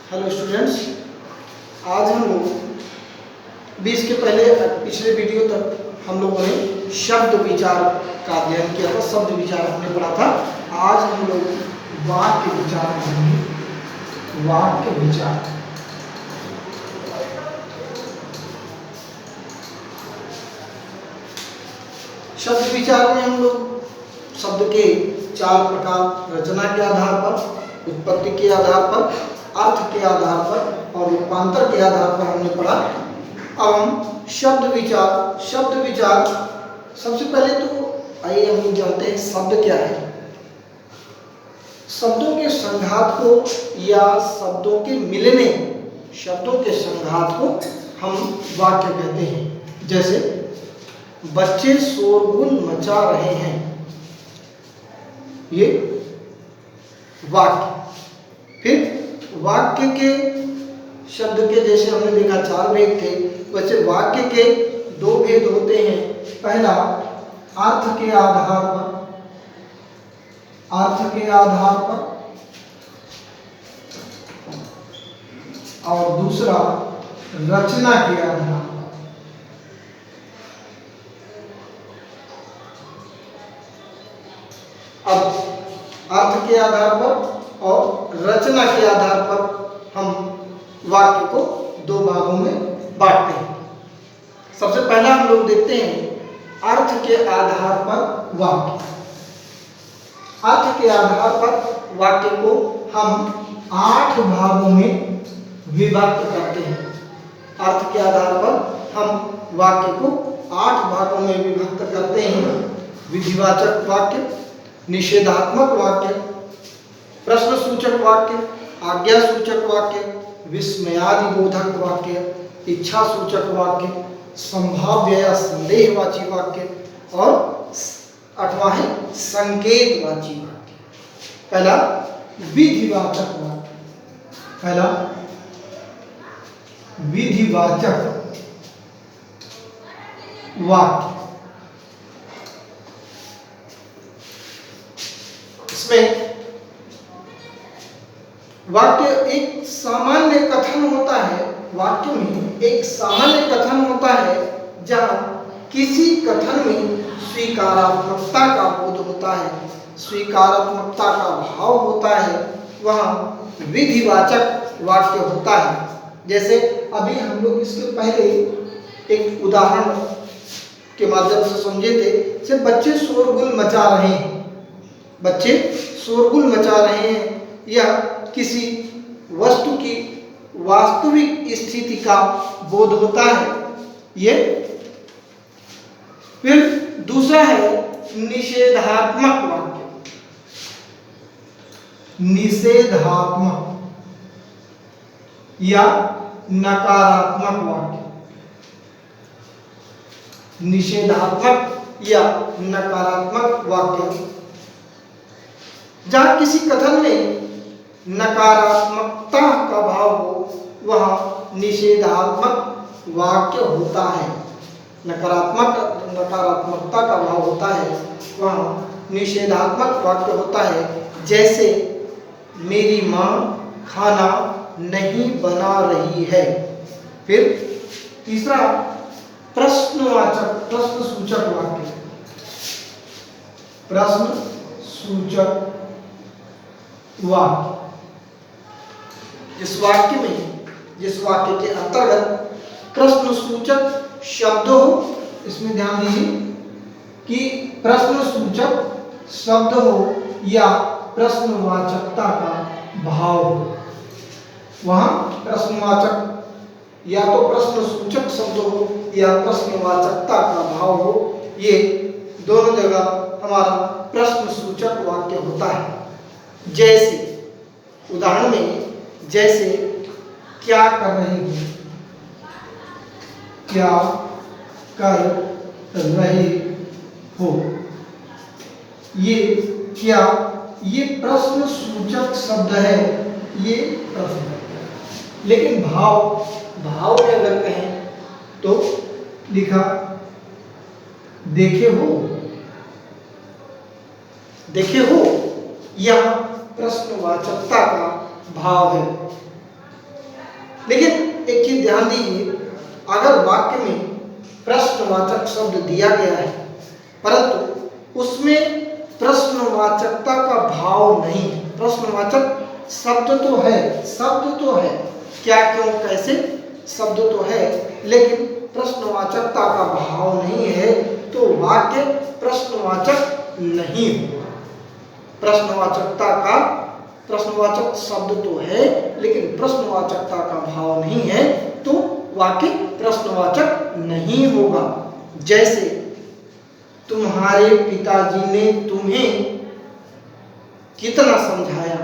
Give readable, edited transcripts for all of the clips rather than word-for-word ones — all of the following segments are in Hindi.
हेलो स्टूडेंट्स, आज हम लोग 20 के पहले पिछले वीडियो तक हम लोगों ने शब्द विचार का अध्ययन किया था। शब्द विचार हमने पढ़ा था। आज हम लोग वाक्य विचार पढ़ेंगे। वाक्य विचार, शब्द विचार में हम लोग शब्द के 4 प्रकार, रचना के आधार पर, उत्पत्ति के आधार पर, अर्थ के आधार पर और रूपांतर के आधार पर हमने पढ़ा। अब हम शब्द विचार सबसे पहले तो आइए हम लोग जानते हैं शब्द क्या है। शब्दों के संघात को या शब्दों के मिलने, शब्दों के संघात को हम वाक्य कहते हैं। जैसे बच्चे शोरगुल मचा रहे हैं, ये वाक्य। फिर वाक्य के शब्द के जैसे हमने देखा 4 भेद थे, वैसे वाक्य के 2 भेद होते हैं। पहला अर्थ के आधार पर, और दूसरा रचना के आधार पर। अब अर्थ के आधार पर और रचना के आधार पर हम वाक्य को 2 भागों में बांटते हैं। सबसे पहला हम लोग देखते हैं अर्थ के आधार पर वाक्य। अर्थ के आधार पर वाक्य को हम 8 भागों में विभक्त करते हैं। अर्थ के आधार पर हम वाक्य को 8 भागों में विभक्त करते हैं। विधिवाचक वाक्य, निषेधात्मक वाक्य, प्रश्नसूचक वाक्य, आज्ञासूचक वाक्य, विस्मयादिबोधक वाक्य, इच्छासूचक वाक्य, संभाव्य या संदेहवाची वाक्य और 8वां है संकेतवाची वाक्य। पहला विधिवाचक वाक्य। पहला विधिवाचक वाक्य। इसमें वाक्य एक सामान्य कथन होता है। वाक्य में एक सामान्य कथन होता है जहां किसी कथन में स्वीकारात्मकता का बोध होता है, स्वीकारात्मकता का भाव होता है, वहां विधिवाचक वाक्य होता है। जैसे अभी हम लोग इसके पहले एक उदाहरण के माध्यम से समझे थे। जैसे बच्चे शोरगुल मचा रहे हैं, बच्चे शोरगुल मचा रहे हैं, या किसी वस्तु की वास्तविक स्थिति का बोध होता है ये। फिर दूसरा है निषेधात्मक वाक्य। निषेधात्मक या नकारात्मक वाक्य। निषेधात्मक या नकारात्मक वाक्य, जहां किसी कथन में नकारात्मकता का भाव हो वह निषेधात्मक वाक्य होता है। नकारात्मकता का भाव होता है वह निषेधात्मक वाक्य होता है। जैसे मेरी माँ खाना नहीं बना रही है। फिर तीसरा प्रश्नसूचक वाक्य। प्रश्नसूचक वाक्य, जिस वाक्य के अंतर्गत प्रश्नसूचक शब्द हो। इसमें ध्यान दीजिए कि प्रश्नसूचक शब्द हो या प्रश्नवाचकता का भाव हो। वहां प्रश्नवाचक या तो प्रश्नसूचक शब्द हो या प्रश्नवाचकता का भाव हो। ये दोनों जगह हमारा प्रश्नसूचक वाक्य होता है। जैसे उदाहरण में, जैसे क्या कर रहे हो, क्या कर रहे हो, ये क्या, ये प्रश्नसूचक शब्द है, ये प्रश्न। लेकिन भाव में अगर कहें तो लिखा देखे हो, देखे हो, यह प्रश्नवाचकता का भाव है। लेकिन एक चीज ध्यान दीजिए, अगर वाक्य में प्रश्नवाचक शब्द दिया गया है परंतु उसमें प्रश्नवाचकता का भाव नहीं है, प्रश्नवाचक शब्द तो है, क्या क्यों कैसे शब्द तो है लेकिन प्रश्नवाचकता का भाव नहीं है, तो वाक्य प्रश्नवाचक नहीं होगा। प्रश्नवाचक शब्द तो है लेकिन प्रश्नवाचकता का भाव नहीं है, तो वाक्य प्रश्नवाचक नहीं होगा। जैसे तुम्हारे पिताजी ने तुम्हें कितना समझाया,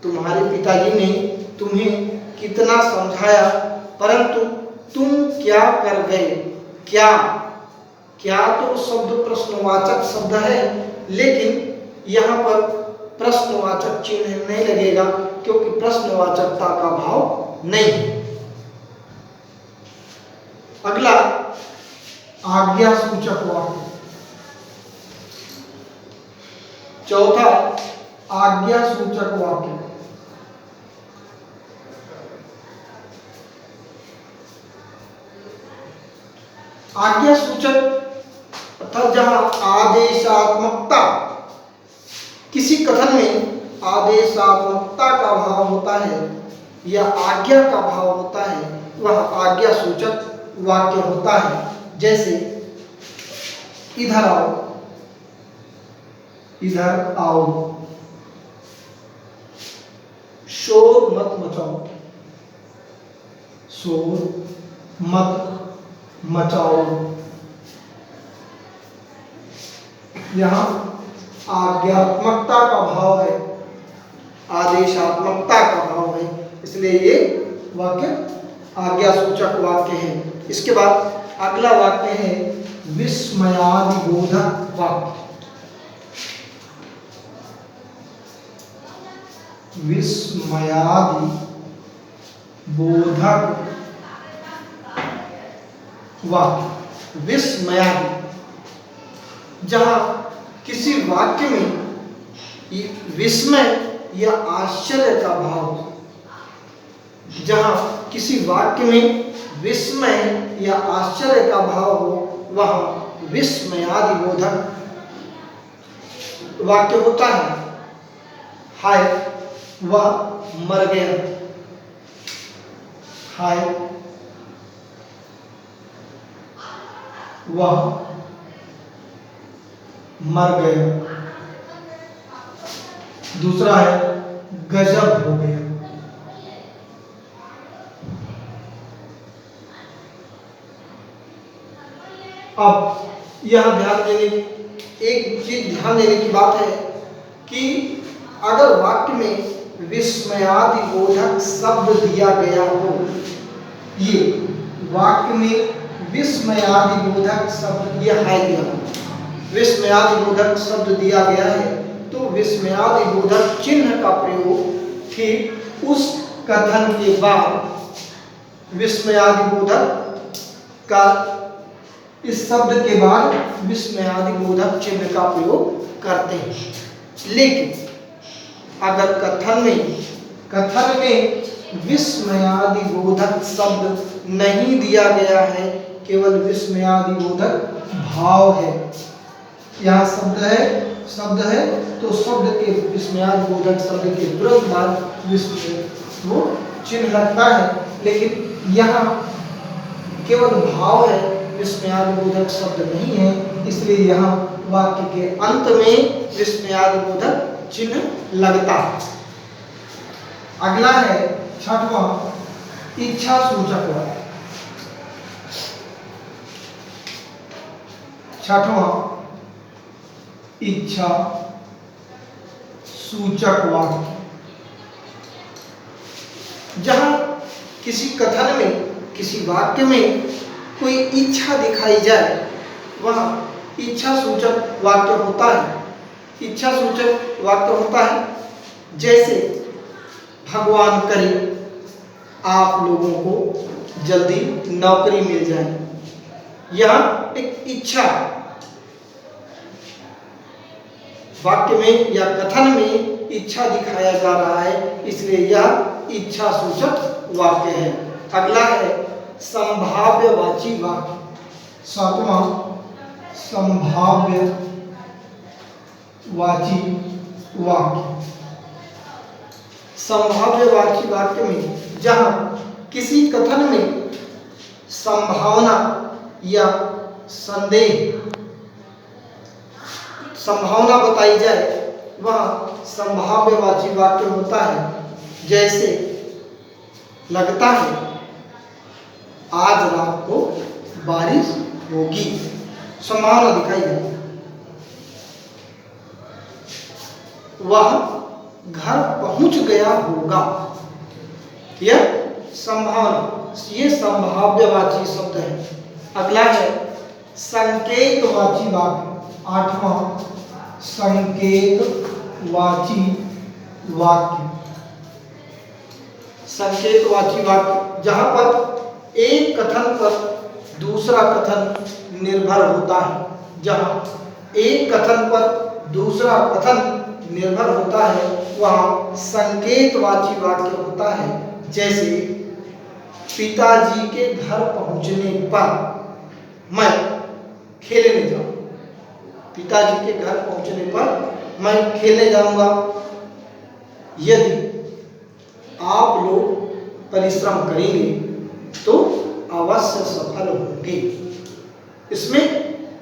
तुम्हारे पिताजी ने तुम्हें कितना समझाया परंतु तुम क्या कर गए। क्या तो शब्द प्रश्नवाचक शब्द है लेकिन यहाँ पर प्रश्नवाचक चिन्ह नहीं लगेगा क्योंकि प्रश्नवाचकता का भाव नहीं है। अगला आज्ञा सूचक वाक्य, चौथा आज्ञा सूचक वाक्य। आज्ञा सूचक अर्थात जहां आदेशात्मकता, किसी कथन में आदेशात्मकता का भाव होता है या आज्ञा का भाव होता है, वह आज्ञा सूचक वाक्य होता है। जैसे इधर आओ, शोर मत मचाओ। यहाँ आज्ञात्मकता का भाव है, आदेशात्मकता का भाव है, इसलिए ये वाक्य आज्ञा सूचक वाक्य है। इसके बाद अगला वाक्य है विस्मयादिबोधक वाक्य। विस्मयादिबोधक वाक्य। विस्मयादि, जहां किसी वाक्य में विस्मय या आश्चर्य का भाव, जहां किसी वाक्य में विस्मय या आश्चर्य का भाव हो वहां विस्मयादिबोधक वाक्य होता है। हाय वह मर गया, हाय वह मर गया। दूसरा है गजब हो गया। अब यह एक चीज ध्यान देने की बात है कि अगर वाक्य में विस्मयादिबोधक शब्द दिया गया हो, ये वाक्य में विस्मयादिबोधक शब्द दिया है, विस्मयादिबोधक शब्द दिया गया है, तो विस्मयादिबोधक चिन्ह का प्रयोग ठीक उस कथन के बाद विस्मयादिबोधक का, इस शब्द के बाद विस्मयादिबोधक चिन्ह का प्रयोग करते हैं। लेकिन अगर कथन में विस्मयादिबोधक शब्द नहीं दिया गया है, केवल विस्मयादिबोधक भाव है, यहाँ शब्द है तो शब्द के विस्मयादिबोधक शब्द के तुरंत बाद विस्मय वो चिन्ह लगता है, लेकिन यहाँ केवल भाव है, विस्मयादिबोधक शब्द नहीं है, इसलिए यहाँ वाक्य के अंत में विस्मयादिबोधक चिन्ह लगता है। अगला है छठवां इच्छा सूचक वाक्य। छठवां इच्छा सूचक वाक्य, जहां किसी कथन में, किसी वाक्य में कोई इच्छा दिखाई जाए, वह इच्छा सूचक वाक्य होता है। इच्छा सूचक वाक्य होता है जैसे भगवान करे आप लोगों को जल्दी नौकरी मिल जाए। यह एक इच्छा, वाक्य में या कथन में इच्छा दिखाया जा रहा है, इसलिए यह इच्छा सूचक वाक्य है। अगला है संभाव्यवाची वाक्य। सातवां संभाव्यवाची वाक्य। संभाव्यवाची वाक्य में जहां किसी कथन में संभावना या संदेह संभावना बताई जाए वह संभाव्यवाची वाक्य होता है। जैसे लगता है आज रात को बारिश होगी, संभावना दिखाई जाए। वह घर पहुंच गया होगा, यह संभावना, ये संभाव्यवाची शब्द है। अगला है संकेतवाची वाक्य। आठवां संकेतवाची वाक्य। संकेतवाची वाक्य जहां पर एक कथन पर दूसरा कथन निर्भर होता है। जहां एक कथन पर दूसरा कथन निर्भर होता है वह संकेतवाची वाक्य होता है। जैसे पिताजी के घर पहुंचने पर मैं खेलने जाऊं। पिताजी के घर पहुंचने पर मैं खेलने जाऊंगा। यदि आप लोग परिश्रम करेंगे तो अवश्य सफल होंगे। इसमें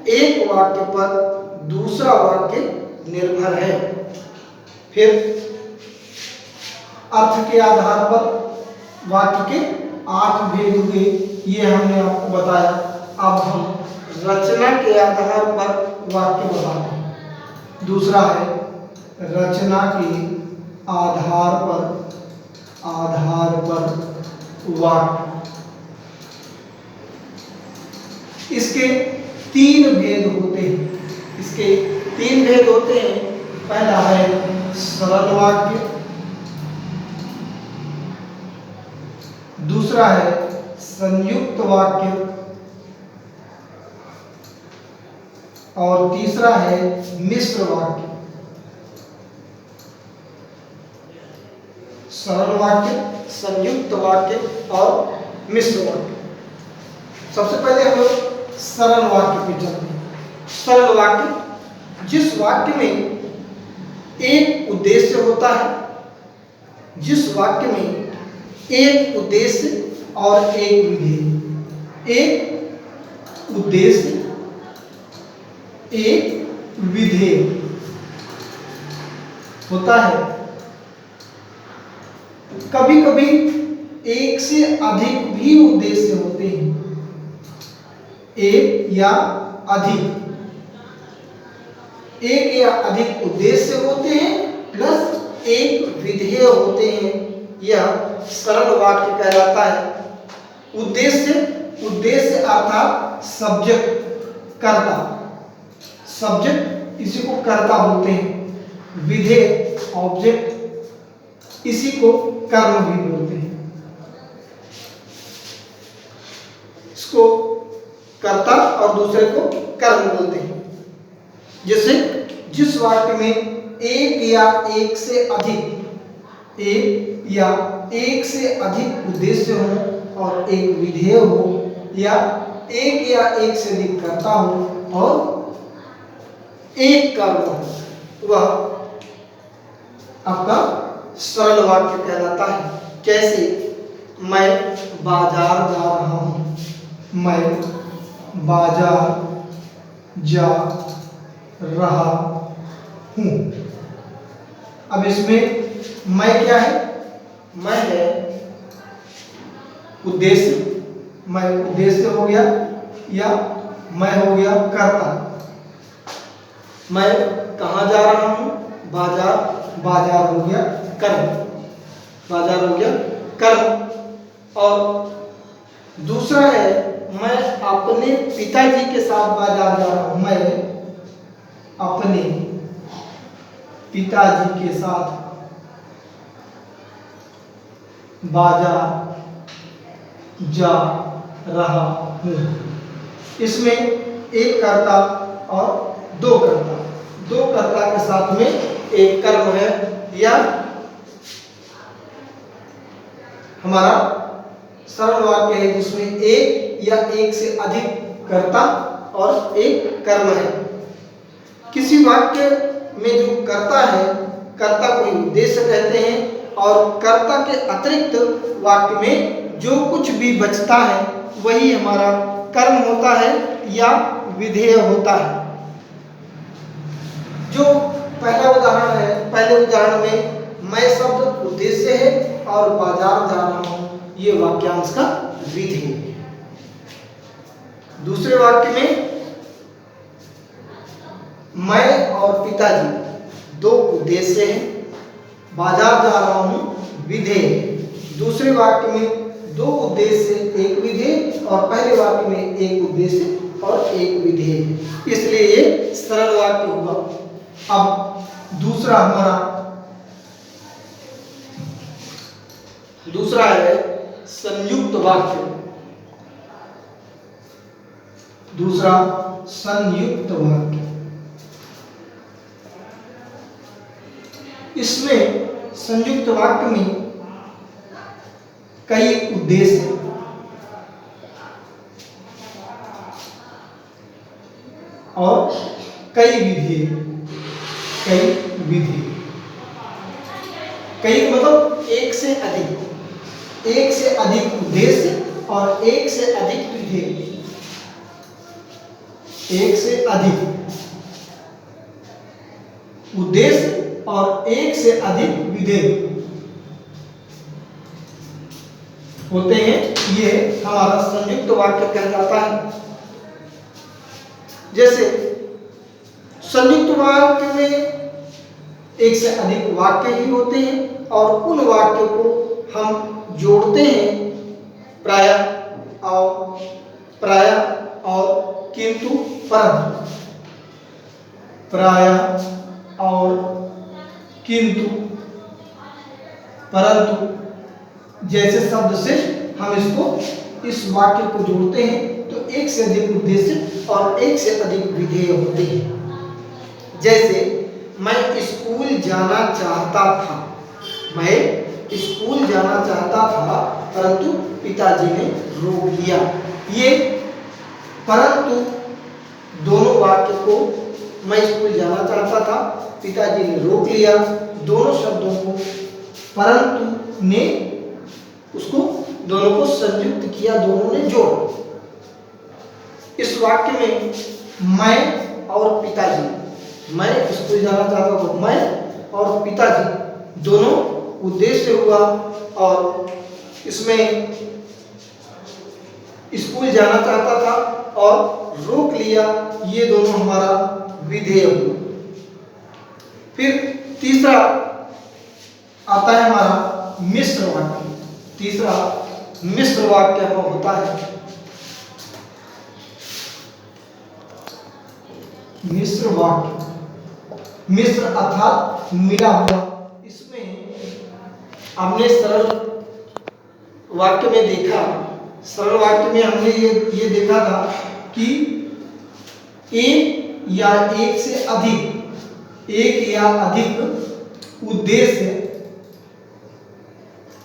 एक वाक्य पर दूसरा वाक्य निर्भर है। फिर अर्थ के आधार पर वाक्य के 8 भेद हुए, ये हमने आपको बताया। अब हम रचना के आधार पर वाक्य बताते हैं। दूसरा है रचना के आधार पर वाक्य। इसके 3 भेद होते हैं। इसके 3 भेद होते हैं। पहला है सरल वाक्य, दूसरा है संयुक्त वाक्य और तीसरा है मिश्र वाक्य। सरल वाक्य, संयुक्त वाक्य और मिश्र वाक्य। सबसे पहले हम लोग सरल वाक्य पे चलते हैं। सरल वाक्य जिस वाक्य में एक उद्देश्य होता है, जिस वाक्य में एक उद्देश्य और एक विधेय, एक उद्देश्य एक विधेय होता है। कभी कभी एक से अधिक भी उद्देश्य होते हैं। एक या अधिक, एक या अधिक उद्देश्य होते हैं प्लस एक विधेय होते हैं। यह सरल वाक्य कहलाता है। उद्देश्य अर्थात सब्जेक्ट कर्ता, सब्जेक्ट इसी को कर्ता बोलते हैं। विधेय ऑब्जेक्ट, इसी को कर्म भी बोलते हैं। इसको कर्ता और दूसरे को कर्म बोलते हैं। जैसे जिस वाक्य में एक या एक से अधिक उद्देश्य हो और एक विधेय हो, या एक से अधिक कर्ता हो और एक कर्म हो, वह आपका सरल वाक्य कहलाता है। जैसे मैं बाजार जा रहा हूँ, मैं बाजार जा रहा हूँ। अब इसमें मैं क्या है? मैं है उद्देश्य, मैं उद्देश्य हो गया, या मैं हो गया कर्ता। मैं कहाँ जा रहा हूँ? बाजार, बाजार हो गया कर्म, बाजार हो गया कर्म। और दूसरा है मैं अपने पिताजी के साथ बाजार जा रहा हूँ। मैं अपने पिताजी के साथ बाजार जा रहा हूँ। इसमें एक कर्ता और दो कर्ता, दो कर्ता के साथ में एक कर्म है, या हमारा सरल वाक्य है जिसमें एक या एक से अधिक कर्ता और एक कर्म है। किसी वाक्य में जो कर्ता है, कर्ता को उद्देश्य कहते हैं, और कर्ता के अतिरिक्त वाक्य में जो कुछ भी बचता है वही हमारा कर्म होता है या विधेय होता है। जो पहला उदाहरण है, पहले उदाहरण में मैं शब्द उद्देश्य है और बाजार जा रहा हूं, ये वाक्यांश का विधेय है। दूसरे वाक्य में मैं और पिताजी दो उद्देश्य हैं, बाजार जा रहा हूं विधेय। दूसरे वाक्य में दो उद्देश्य एक विधेय और पहले वाक्य में एक उद्देश्य और एक विधेय, इसलिए ये सरल वाक्य हुआ। अब दूसरा है संयुक्त वाक्य। दूसरा संयुक्त वाक्य, इसमें संयुक्त वाक्य में कई उद्देश्य और कई विधि, कई मतलब एक से अधिक उद्देश्य और एक से अधिक विधेय, एक से अधिक उद्देश्य और एक से अधिक विधेय होते हैं, ये हमारा संयुक्त वाक्य कहलाता है। जैसे संयुक्त वाक्य में एक से अधिक वाक्य ही होते हैं और उन वाक्यों को हम जोड़ते हैं प्राय और किंतु परंतु, प्राय और किंतु परंतु जैसे शब्द से हम इस वाक्य को जोड़ते हैं तो एक से अधिक उद्देश्य और एक से अधिक विधेय होते हैं। जैसे मैं स्कूल जाना चाहता था, मैं स्कूल जाना चाहता था परंतु पिताजी ने रोक लिया। ये परंतु दोनों वाक्य को, मैं स्कूल जाना चाहता था, पिताजी ने रोक लिया, दोनों शब्दों को परंतु ने उसको दोनों को संयुक्त किया, दोनों ने जोड़ा। इस वाक्य में मैं और पिताजी, मैं स्कूल जाना चाहता था, मैं और पिताजी दोनों उद्देश्य हुआ और इसमें स्कूल जाना चाहता था और रोक लिया, ये दोनों हमारा विधेय हुआ। फिर तीसरा आता है हमारा मिश्र वाक्य। तीसरा मिश्र वाक्य होता है मिश्र वाक्य, मिश्र अर्थात मिला हुआ। इसमें हमने सरल वाक्य में देखा, सरल वाक्य में हमने ये देखा था कि एक या एक से अधिक, एक या अधिक उद्देश्य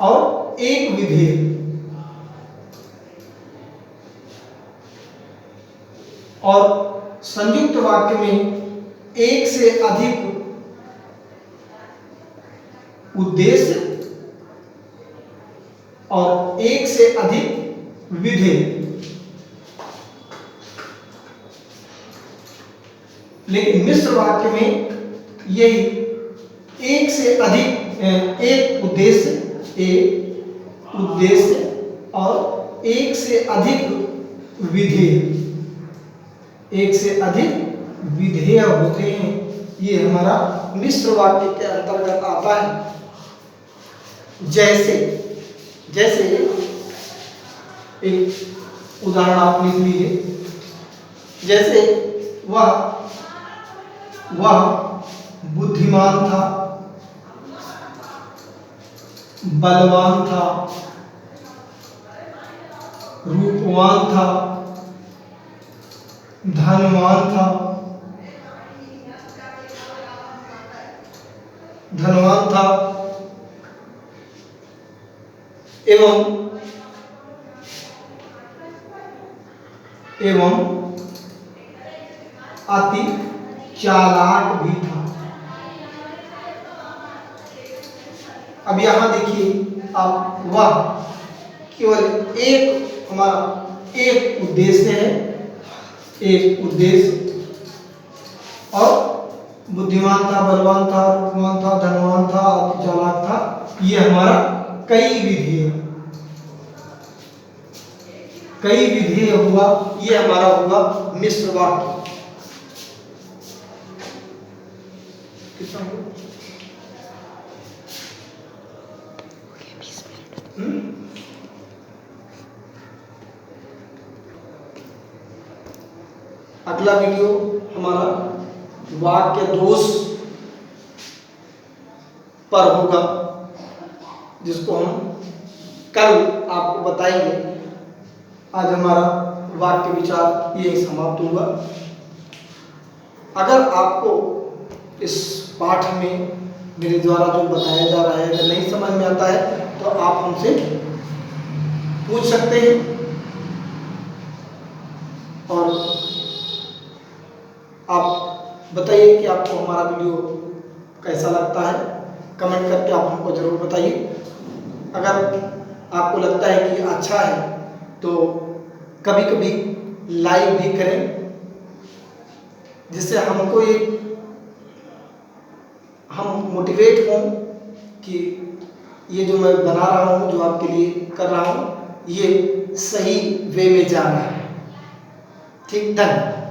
और एक विधेय, और संयुक्त वाक्य में एक से अधिक उद्देश्य और एक से अधिक विधेय। लेकिन मिश्र वाक्य में यही एक से अधिक, एक उद्देश्य और एक से अधिक विधेय, एक से अधिक विधेय होते हैं, ये हमारा मिश्र वाक्य के अंतर्गत आता है। जैसे एक उदाहरण आप लिख लीजिए। जैसे वह बुद्धिमान था, बलवान था, रूपवान था, धनवान था, एवं अति चालाक भी था। अब यहां देखिए, अब वह केवल एक हमारा एक उद्देश्य है, एक उद्देश्य, और बुद्धिमान था, बलवान था, रूपवान था, धनवान था, अति चालाक था। ये हमारा कई विधेय, कई विधेय हुआ, ये हमारा हुआ मिश्र वाक्य। कितना हुआ? अगला वीडियो हमारा वाक्य दोष पर होगा, जिसको हम कल आपको बताएंगे। आज हमारा वाक्य विचार यही समाप्त हुआ। अगर आपको इस पाठ में मेरे द्वारा जो बताया जा रहा है अगर नहीं समझ में आता है तो आप हमसे पूछ सकते हैं, और आप बताइए कि आपको हमारा वीडियो कैसा लगता है। कमेंट करके आप हमको ज़रूर बताइए। अगर आपको लगता है कि अच्छा है तो कभी कभी लाइक भी करें, जिससे हमको हम मोटिवेट हों कि ये जो मैं बना रहा हूँ, जो आपके लिए कर रहा हूँ, ये सही वे में जा रहा है। ठीक, धन्यवाद।